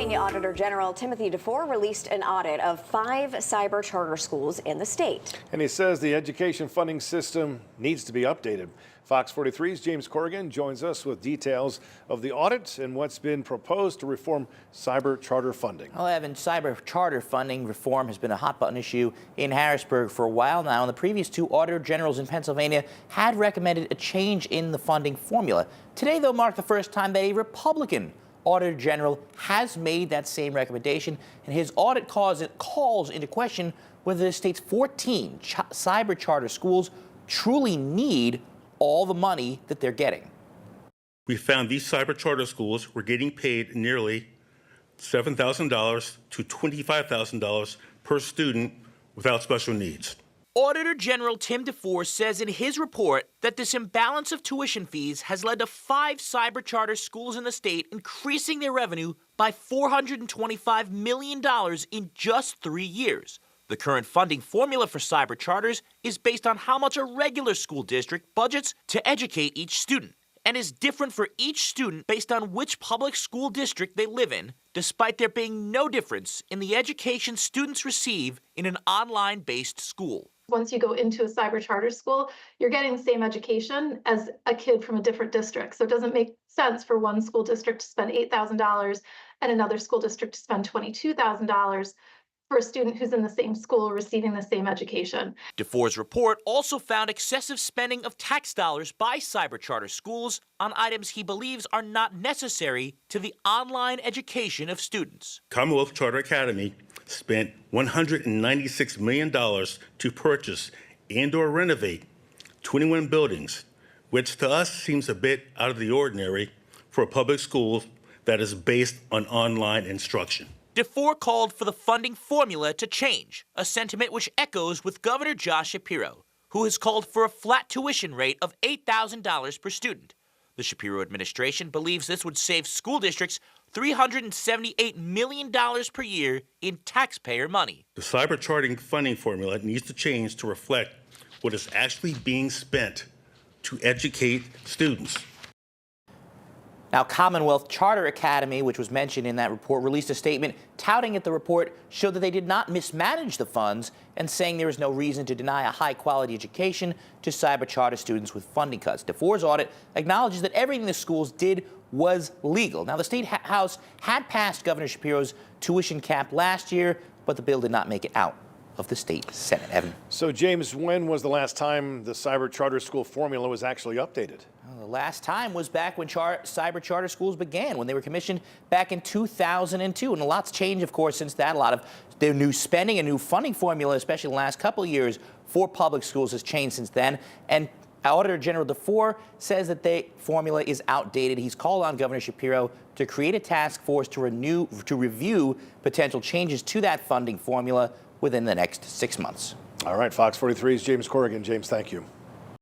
Pennsylvania Auditor General Tim DeFoor released an audit of 5 cyber charter schools in the state. And he says the education funding system needs to be updated. Fox 43's James Corrigan joins us with details of the audit and what's been proposed to reform cyber charter funding. Well, Evan, cyber charter funding reform has been a hot button issue in Harrisburg for a while now, and the previous 2 auditor generals in Pennsylvania had recommended a change in the funding formula. Today, though, marked the first time that a Republican Auditor General has made that same recommendation, and his audit calls into question whether the state's 14 cyber charter schools truly need all the money that they're getting. We found these cyber charter schools were getting paid nearly $7,000 to $25,000 per student without special needs. Auditor General Tim DeFoor says in his report that this imbalance of tuition fees has led to 5 cyber charter schools in the state increasing their revenue by $425 million in just 3 years. The current funding formula for cyber charters is based on how much a regular school district budgets to educate each student, and is different for each student based on which public school district they live in, despite there being no difference in the education students receive in an online-based school. Once you go into a cyber charter school, you're getting the same education as a kid from a different district. So it doesn't make sense for one school district to spend $8,000 and another school district to spend $22,000 for a student who's in the same school receiving the same education. DeFoor's report also found excessive spending of tax dollars by cyber charter schools on items he believes are not necessary to the online education of students. Commonwealth Charter Academy spent $196 million to purchase and/or renovate 21 buildings, which to us seems a bit out of the ordinary for a public school that is based on online instruction. DeFoor called for the funding formula to change, a sentiment which echoes with Governor Josh Shapiro, who has called for a flat tuition rate of $8,000 per student. The Shapiro administration believes this would save school districts $378 million per year in taxpayer money. The cyber charting funding formula needs to change to reflect what is actually being spent to educate students. Now, Commonwealth Charter Academy, which was mentioned in that report, released a statement touting that the report showed that they did not mismanage the funds and saying there is no reason to deny a high-quality education to cyber charter students with funding cuts. DeFoor's audit acknowledges that everything the schools did was legal. Now, the State House had passed Governor Shapiro's tuition cap last year, but the bill did not make it out of the state Senate. Evan. So, James, when was the last time the cyber charter school formula was actually updated? Well, the last time was back when cyber charter schools began, when they were commissioned back in 2002. And a lot's changed, of course, since that. A lot of their new spending and new funding formula, especially in the last couple of years for public schools, has changed since then. And Auditor General DeFoor says that the formula is outdated. He's called on Governor Shapiro to create a task force to review potential changes to that funding formula within the next 6 months. All right, Fox 43's James Corrigan. James, thank you.